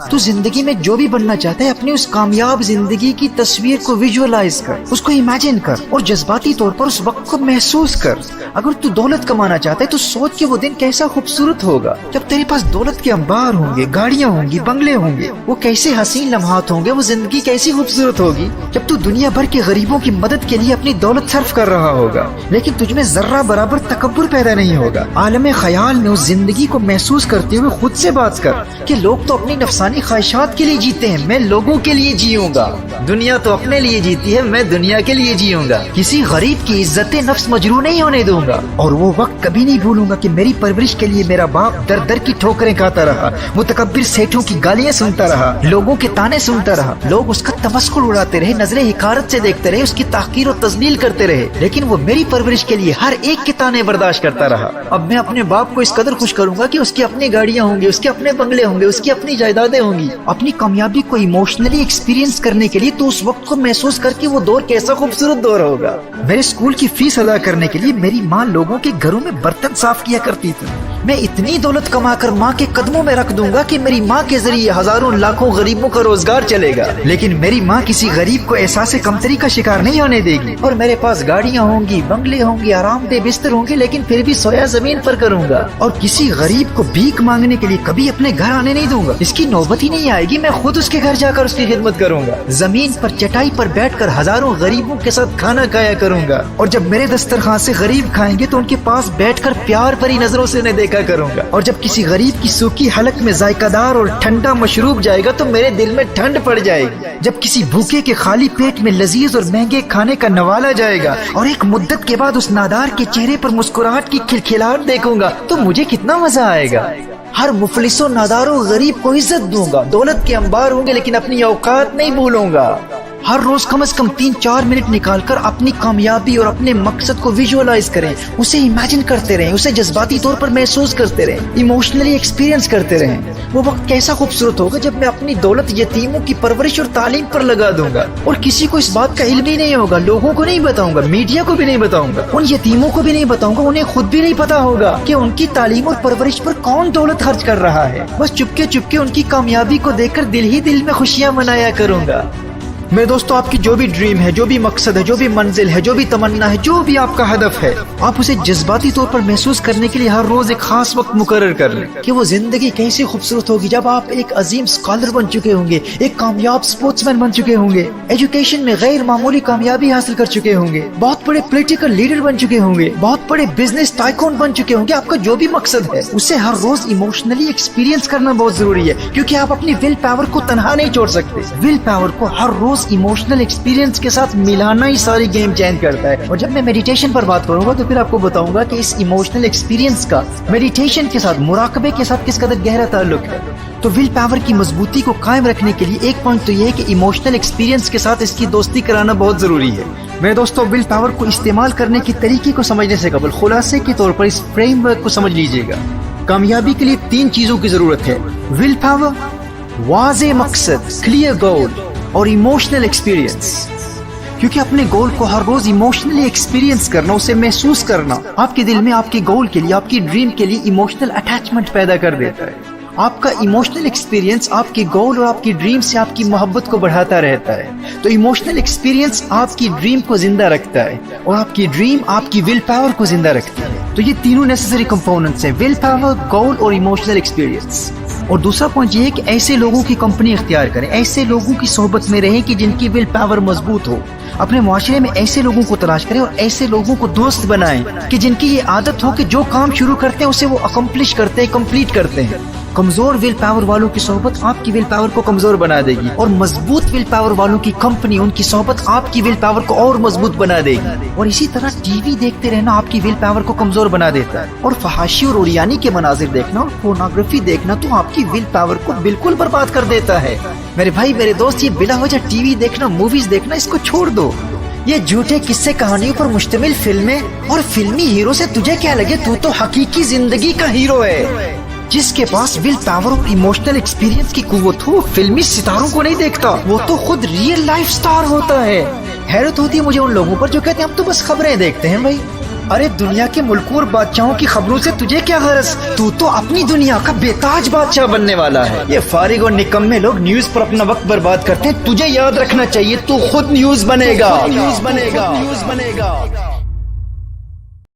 تو زندگی میں جو بھی بننا چاہتا ہے اپنی اس کامیاب زندگی کی تصویر کو ویژوالائز کر، اس کو امیجن کر اور جذباتی طور پر اس وقت کو محسوس کر۔ اگر تو دولت کمانا چاہتا ہے تو سوچ کہ وہ دن کیسا خوبصورت ہوگا جب تیرے پاس دولت کے انبار ہوں گے، گاڑیاں ہوں گی، بنگلے ہوں گے، وہ کیسے حسین لمحات ہوں گے، وہ زندگی کیسی خوبصورت ہوگی جب تو دنیا بھر کے غریبوں کی مدد کے لیے اپنی دولت صرف کر رہا ہوگا، لیکن تجھ میں ذرہ برابر تکبر پیدا نہیں ہوگا۔ عالم خیال میں اس زندگی کو محسوس کرتے ہوئے خود سے بات کر کہ لوگ تو اپنی نفسانی خواہشات کے لیے جیتے ہیں، میں لوگوں کے لیے جیوں گا۔ دنیا تو اپنے لیے جیتی ہے، میں دنیا کے لیے جیوں گا۔ کسی غریب کی عزت نفس مجروح نہیں ہونے دوں گا، اور وہ وقت کبھی نہیں بھولوں گا کہ میری پرورش کے لیے میرا باپ در در کی ٹھوکریں کھاتا رہا، متکبر سیٹھوں کی گالیاں سنتا رہا، لوگوں کے تانے سنتا رہا، لوگ اس کا تمسخر اڑاتے رہے، نظریں حقارت سے دیکھتے رہے، اس کی تحقیر و تذلیل کرتے رہے، لیکن وہ میری پرورش کے لیے ہر ایک کے تانے برداشت کرتا رہا۔ اب میں اپنے باپ کو اس قدر خوش کروں گا کہ اس کی اپنی گاڑیاں ہوں گی، اس کے اپنے بنگلے ہوں گے، اس کی اپنی جائیدادیں ہوں گی۔ اپنی کامیابی کو ایموشنلی ایکسپیرینس کرنے کے لیے تو اس وقت کو محسوس کر کے وہ دور کیسا خوبصورت دور ہوگا۔ میرے اسکول کی فیس ادا کرنے کے لیے میری ماں لوگوں کے گھروں میں برتن صاف کیا کرتی تھی۔ میں اتنی دولت کما کر ماں کے قدموں میں رکھ دوں گا کہ میری ماں کے ذریعے ہزاروں لاکھوں غریبوں کا روزگار چلے گا، لیکن میری ماں کسی غریب کو احساس کمتری کا شکار نہیں ہونے دے گی۔ اور میرے پاس گاڑیاں ہوں گی، بنگلے ہوں گے، آرام دہ بستر ہوں گے، لیکن پھر بھی سویا زمین پر کروں گا، اور کسی غریب کو بھیک مانگنے کے لیے کبھی اپنے گھر آنے نہیں دوں گا۔ اس کی نوبت ہی نہیں آئے گی، میں خود اس کے گھر جا کر اس کی خدمت کروں گا۔ زمین پر چٹائی پر بیٹھ کر ہزاروں غریبوں کے ساتھ کھانا کھایا کروں گا، اور جب میرے دسترخوان سے غریب کھائیں گے تو ان کے پاس بیٹھ کر پیار بھری نظروں سے انہیں دیکھا کروں گا، اور جب کسی غریب کی سوکھی حلق میں ذائقہ دار اور ٹھنڈا مشروب جائے گا تو میرے دل میں ٹھنڈ پڑ جائے گی۔ جب کسی بھوکے کے خالی پیٹ میں لذیذ اور مہنگے کھانے کا نوالا جائے گا اور ایک مدت کے بعد اس نادار کے چہرے پر مسکراہٹ کی کھلکھلاہٹ دیکھوں گا تو مجھے کتنا مزہ آئے گا۔ ہر مفلس و نادار و غریب کو عزت دوں گا، دولت کے انبار ہوں گے لیکن اپنی اوقات نہیں بھولوں گا۔ ہر روز کم از کم 3-4 منٹ نکال کر اپنی کامیابی اور اپنے مقصد کو ویژوالائز کریں، اسے امیجن کرتے رہیں، اسے جذباتی طور پر محسوس کرتے رہیں، ایموشنلی ایکسپیرینس کرتے رہیں۔ وہ وقت کیسا خوبصورت ہوگا جب میں اپنی دولت یتیموں کی پرورش اور تعلیم پر لگا دوں گا، اور کسی کو اس بات کا علم ہی نہیں ہوگا، لوگوں کو نہیں بتاؤں گا، میڈیا کو بھی نہیں بتاؤں گا، ان یتیموں کو بھی نہیں بتاؤں گا، انہیں خود بھی نہیں پتا ہوگا کہ ان کی تعلیم اور پرورش پر کون دولت خرچ کر رہا ہے۔ بس چپکے چپکے ان کی کامیابی کو دیکھ کر دل ہی دل میں خوشیاں منایا کروں گا۔ میرے دوستو، آپ کی جو بھی ڈریم ہے، جو بھی مقصد ہے، جو بھی منزل ہے، جو بھی تمنا ہے، جو بھی آپ کا ہدف ہے، آپ اسے جذباتی طور پر محسوس کرنے کے لیے ہر روز ایک خاص وقت مقرر کر لیں کہ وہ زندگی کیسی خوبصورت ہوگی جب آپ ایک عظیم اسکالر بن چکے ہوں گے، ایک کامیاب اسپورٹس مین بن چکے ہوں گے، ایجوکیشن میں غیر معمولی کامیابی حاصل کر چکے ہوں گے، بہت بڑے پولیٹیکل لیڈر بن چکے ہوں گے، بہت بڑے بزنس ٹائکون بن چکے ہوں گے۔ آپ کا جو بھی مقصد ہے اسے ہر روز ایموشنلی ایکسپیرینس کرنا بہت ضروری ہے، کیونکہ آپ اپنی ول پاور کو تنہا نہیں چھوڑ سکتے۔ ول پاور کو ہر روز ایموشنل ایکسپیرینس کے ساتھ ملانا ہی ساری گیم چینج کرتا ہے۔ اور جب میں میڈیٹیشن پر بات کروں گا تو پھر آپ کو بتاؤں گا کہ اس ایموشنل ایکسپیرینس کا میڈیٹیشن کے ساتھ، مراقبے کے ساتھ کس قدر گہرا تعلق ہے۔ تو ول پاور کی مضبوطی کو قائم رکھنے کے لیے ایک پوائنٹ تو یہ ہے کہ ایموشنل ایکسپیرینس کے ساتھ اس کی دوستی کرانا بہت ضروری ہے۔ میرے دوستو، ول پاور کو استعمال کرنے کے طریقے کو سمجھنے سے قبل خلاصے کے طور پر اس فریم ورک کو سمجھ لیجئے گا۔ کامیابی کے لیے 3 چیزوں کی ضرورت ہے: ول پاور، واضح مقصد کلیئر گول، اور ایموشنل ایکسپیرینس۔ کیونکہ اپنے گول کو ہر روز ایموشنلی ایکسپیرینس کرنا، اسے محسوس کرنا، آپ کے دل میں آپ کے گول کے لیے، آپ کی ڈریم کے لیے ایموشنل اٹیچمنٹ پیدا کر دیتا ہے۔ آپ کا ایموشنل ایکسپیرینس آپ کے گول اور آپ کی ڈریم سے آپ کی محبت کو بڑھاتا رہتا ہے۔ تو ایموشنل ایکسپیرینس آپ کی ڈریم کو زندہ رکھتا ہے، اور آپ کی ڈریم آپ کی ول پاور کو زندہ رکھتی ہے۔ تو یہ تینوں نیسیسری کمپوننٹس ہیں: ول پاور، گول اور ایموشنل ایکسپیرینس۔ اور دوسرا پوائنٹ یہ ہے کہ ایسے لوگوں کی کمپنی اختیار کریں، ایسے لوگوں کی صحبت میں رہیں کہ جن کی ول پاور مضبوط ہو۔ اپنے معاشرے میں ایسے لوگوں کو تلاش کریں اور ایسے لوگوں کو دوست بنائیں کہ جن کی یہ عادت ہو کہ جو کام شروع کرتے ہیں اسے وہ اکمپلش کرتے ہیں، کمپلیٹ کرتے ہیں۔ کمزور ول پاور والوں کی صحبت آپ کی ول پاور کو کمزور بنا دے گی، اور مضبوط ول پاور والوں کی کمپنی، ان کی صحبت آپ کی ول پاور کو اور مضبوط بنا دے گی۔ اور اسی طرح ٹی وی دیکھتے رہنا آپ کی ول پاور کو کمزور بنا دیتا ہے، اور فحاشی اور اوریانی کے مناظر دیکھنا اور پورنوگرافی دیکھنا تو آپ کی ول پاور کو بالکل برباد کر دیتا ہے۔ میرے بھائی، میرے دوست، یہ بلا وجہ ٹی وی دیکھنا، موویز دیکھنا، اس کو چھوڑ دو۔ یہ جھوٹے قصے کہانیوں پر مشتمل فلمیں اور فلمی ہیرو سے تجھے کیا لگے؟ تو حقیقی زندگی کا ہیرو ہے۔ جس کے پاس ول پاور اور ایموشنل ایکسپیرینس کی قوت ہو، فلمی ستاروں کو نہیں دیکھتا، وہ تو خود ریئل لائف سٹار ہوتا ہے۔ حیرت ہوتی ہے مجھے ان لوگوں پر جو کہتے ہیں ہم تو بس خبریں دیکھتے ہیں۔ بھائی، ارے دنیا کے ملکوں اور بادشاہوں کی خبروں سے تجھے کیا غرض؟ تو اپنی دنیا کا بے تاج بادشاہ بننے والا ہے۔ یہ فارغ اور نکمے لوگ نیوز پر اپنا وقت برباد کرتے ہیں، تجھے یاد رکھنا چاہیے تو خود نیوز بنے گا۔